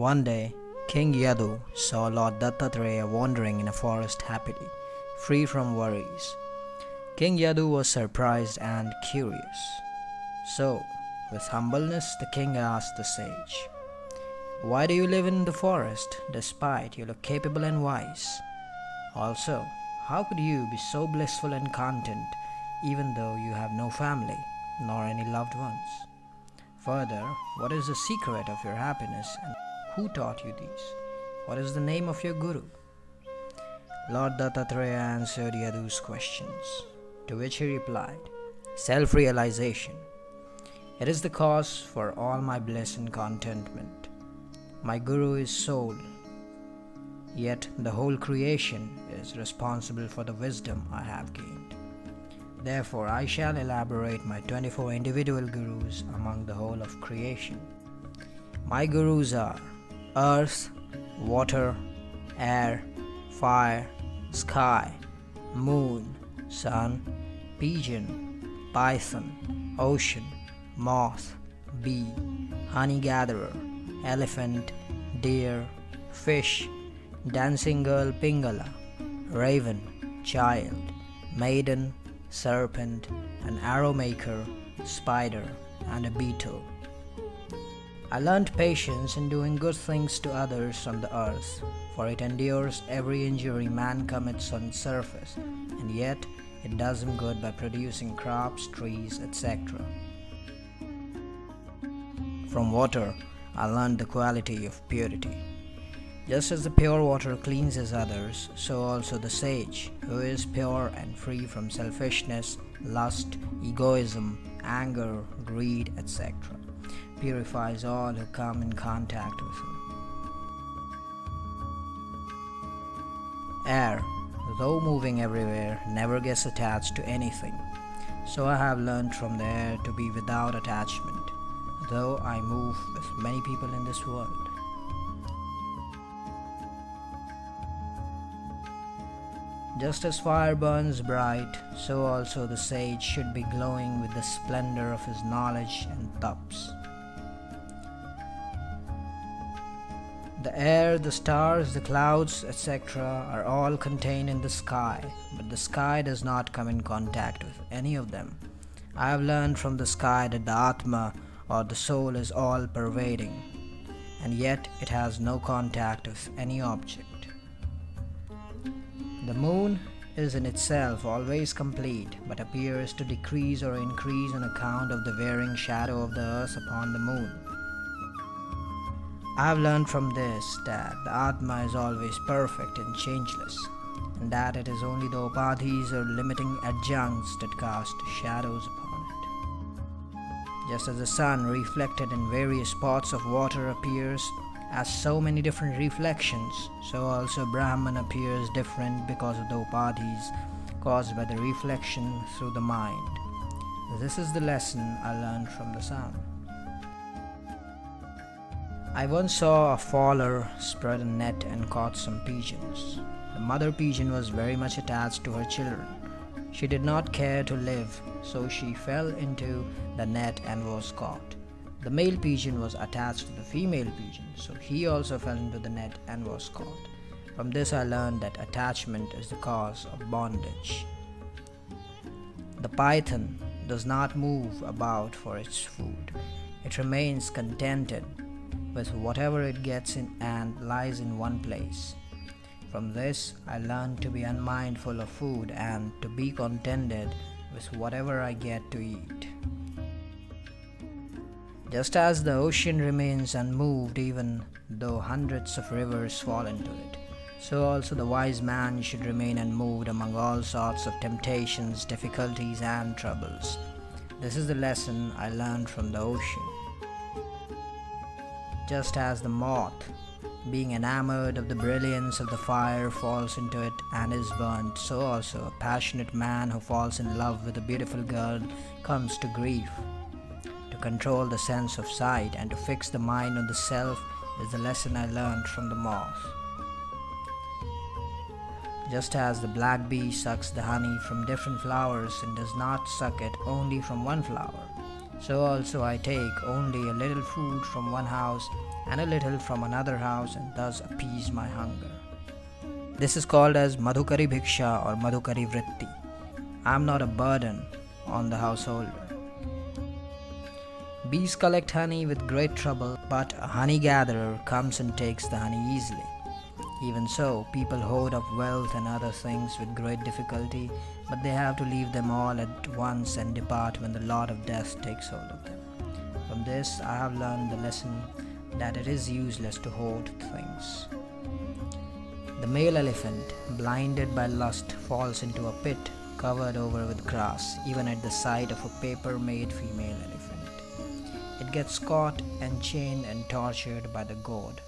One day, King Yadu saw Lord Dattatreya wandering in a forest happily, free from worries. King Yadu was surprised and curious. So, with humbleness, the king asked the sage, "Why do you live in the forest, despite you look capable and wise? Also, how could you be so blissful and content, even though you have no family, nor any loved ones? Further, what is the secret of your happiness, and who taught you these? What is the name of your guru?" Lord Dattatreya answered Yadu's questions, to which he replied, "Self-realization. It is the cause for all my bliss and contentment. My guru is soul, yet the whole creation is responsible for the wisdom I have gained. Therefore, I shall elaborate my 24 individual gurus among the whole of creation. My gurus are earth, water, air, fire, sky, moon, sun, pigeon, python, ocean, moth, bee, honey gatherer, elephant, deer, fish, dancing girl Pingala, raven, child, maiden, serpent, an arrow maker, spider, and a beetle. I learnt patience in doing good things to others on the earth, for it endures every injury man commits on its surface, and yet it does him good by producing crops, trees, etc. From water, I learned the quality of purity. Just as the pure water cleanses others, so also the sage, who is pure and free from selfishness, lust, egoism, anger, greed, etc., purifies all who come in contact with him. Air, though moving everywhere, never gets attached to anything. So I have learned from the air to be without attachment, though I move with many people in this world. Just as fire burns bright, so also the sage should be glowing with the splendor of his knowledge and taps. The air, the stars, the clouds, etc. are all contained in the sky, but the sky does not come in contact with any of them. I have learned from the sky that the Atma, or the soul, is all-pervading, and yet it has no contact with any object. The moon is in itself always complete, but appears to decrease or increase on account of the varying shadow of the earth upon the moon. I have learned from this that the Atma is always perfect and changeless, and that it is only the upadhis or limiting adjuncts that cast shadows upon it. Just as the sun reflected in various spots of water appears as so many different reflections, so also Brahman appears different because of the upadhis caused by the reflection through the mind. This is the lesson I learned from the sun. I once saw a faller spread a net and caught some pigeons. The mother pigeon was very much attached to her children. She did not care to live, so she fell into the net and was caught. The male pigeon was attached to the female pigeon, so he also fell into the net and was caught. From this I learned that attachment is the cause of bondage. The python does not move about for its food. It remains contented with whatever it gets in and lies in one place. From this I learned to be unmindful of food and to be contented with whatever I get to eat. Just as the ocean remains unmoved even though hundreds of rivers fall into it, so also the wise man should remain unmoved among all sorts of temptations, difficulties, and troubles. This is the lesson I learned from the ocean. Just as the moth, being enamored of the brilliance of the fire, falls into it and is burnt, so also a passionate man who falls in love with a beautiful girl comes to grief. To control the sense of sight and to fix the mind on the self is the lesson I learned from the moth. Just as the black bee sucks the honey from different flowers and does not suck it only from one flower, so also I take only a little food from one house and a little from another house, and thus appease my hunger. This is called as Madhukari Bhiksha or Madhukari Vritti. I am not a burden on the householder. Bees collect honey with great trouble, but a honey gatherer comes and takes the honey easily. Even so, people hoard up wealth and other things with great difficulty, but they have to leave them all at once and depart when the lot of death takes hold of them. From this, I have learned the lesson that it is useless to hoard things. The male elephant, blinded by lust, falls into a pit covered over with grass, even at the sight of a paper-made female elephant. It gets caught and chained and tortured by the god.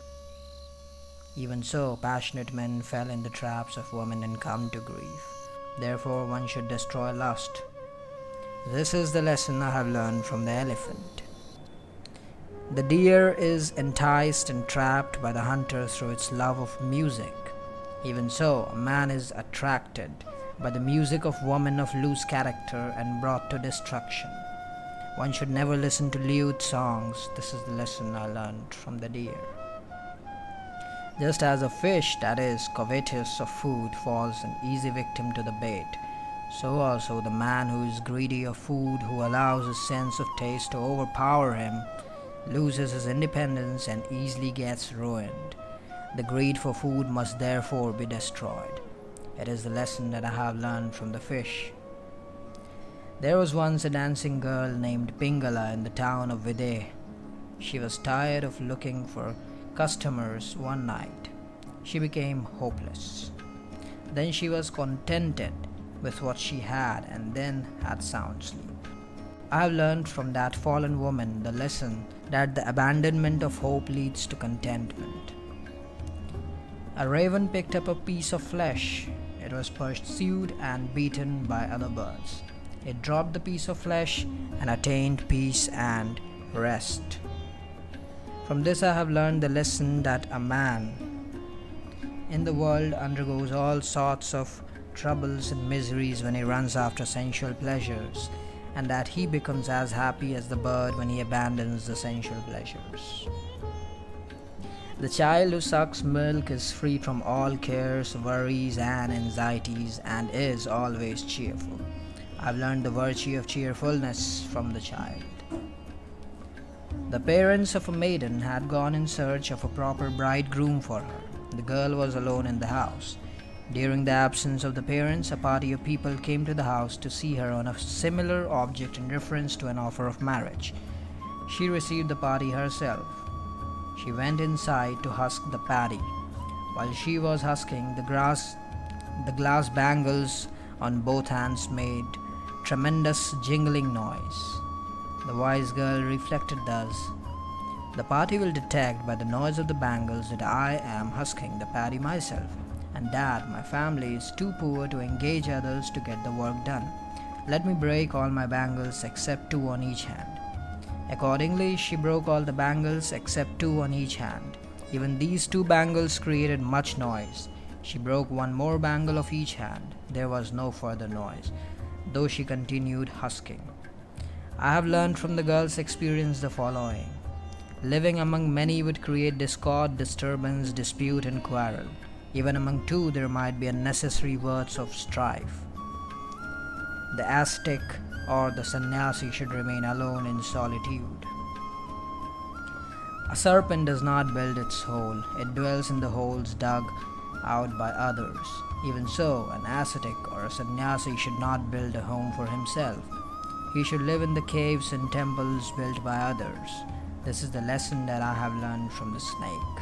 Even so, passionate men fell in the traps of women and come to grief. Therefore, one should destroy lust. This is the lesson I have learned from the elephant. The deer is enticed and trapped by the hunter through its love of music. Even so, a man is attracted by the music of women of loose character and brought to destruction. One should never listen to lewd songs. This is the lesson I learned from the deer. Just as a fish that is covetous of food falls an easy victim to the bait, so also the man who is greedy of food, who allows his sense of taste to overpower him, loses his independence and easily gets ruined. The greed for food must therefore be destroyed. It is the lesson that I have learned from the fish. There was once a dancing girl named Pingala in the town of Videh. She was tired of looking for customers one night. She became hopeless. Then she was contented with what she had and then had sound sleep. I have learned from that fallen woman the lesson that the abandonment of hope leads to contentment. A raven picked up a piece of flesh. It was pursued and beaten by other birds. It dropped the piece of flesh and attained peace and rest. From this I have learned the lesson that a man in the world undergoes all sorts of troubles and miseries when he runs after sensual pleasures, and that he becomes as happy as the bird when he abandons the sensual pleasures. The child who sucks milk is free from all cares, worries, and anxieties, and is always cheerful. I've learned the virtue of cheerfulness from the child. The parents of a maiden had gone in search of a proper bridegroom for her. The girl was alone in the house. During the absence of the parents, a party of people came to the house to see her on a similar object in reference to an offer of marriage. She received the party herself. She went inside to husk the paddy. While she was husking the glass bangles on both hands made tremendous jingling noise. The wise girl reflected thus: the party will detect by the noise of the bangles that I am husking the paddy myself, and that my family is too poor to engage others to get the work done. Let me break all my bangles except 2 on each hand. Accordingly, she broke all the bangles except 2 on each hand. Even these 2 bangles created much noise. She broke 1 more bangle of each hand. There was no further noise, though she continued husking. I have learned from the girl's experience the following: living among many would create discord, disturbance, dispute, and quarrel. Even among 2 there might be unnecessary words of strife. The ascetic or the sannyasi should remain alone in solitude. A serpent does not build its hole, it dwells in the holes dug out by others. Even so, an ascetic or a sannyasi should not build a home for himself. He should live in the caves and temples built by others. This is the lesson that I have learned from the snake.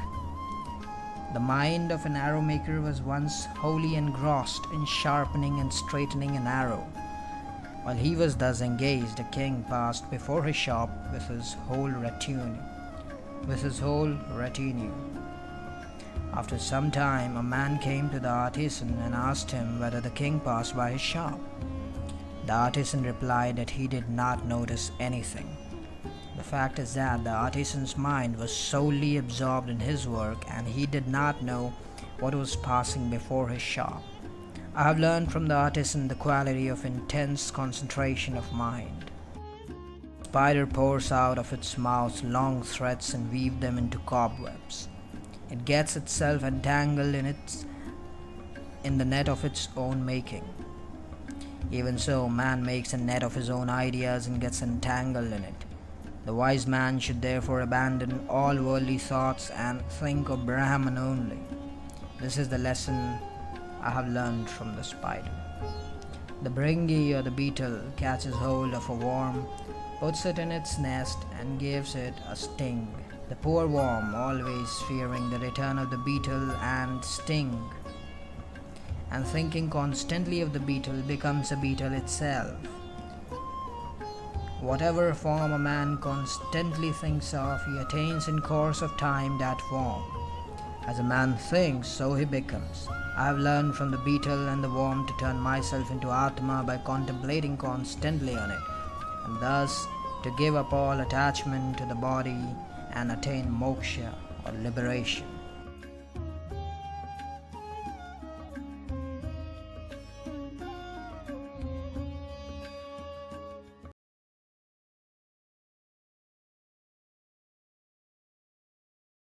The mind of an arrow maker was once wholly engrossed in sharpening and straightening an arrow. While he was thus engaged, a king passed before his shop with his whole retinue. After some time, a man came to the artisan and asked him whether the king passed by his shop. The artisan replied that he did not notice anything. The fact is that the artisan's mind was solely absorbed in his work, and he did not know what was passing before his shop. I have learned from the artisan the quality of intense concentration of mind. Spider pours out of its mouth long threads and weaves them into cobwebs. It gets itself entangled in the net of its own making. Even so, man makes a net of his own ideas and gets entangled in it. The wise man should therefore abandon all worldly thoughts and think of Brahman only. This is the lesson I have learned from the spider. The Bhringi or the beetle catches hold of a worm, puts it in its nest, and gives it a sting. The poor worm, always fearing the return of the beetle and sting, and thinking constantly of the beetle, becomes a beetle itself. Whatever form a man constantly thinks of, he attains in course of time that form. As a man thinks, so he becomes. I have learned from the beetle and the worm to turn myself into Atma by contemplating constantly on it, and thus to give up all attachment to the body and attain moksha or liberation.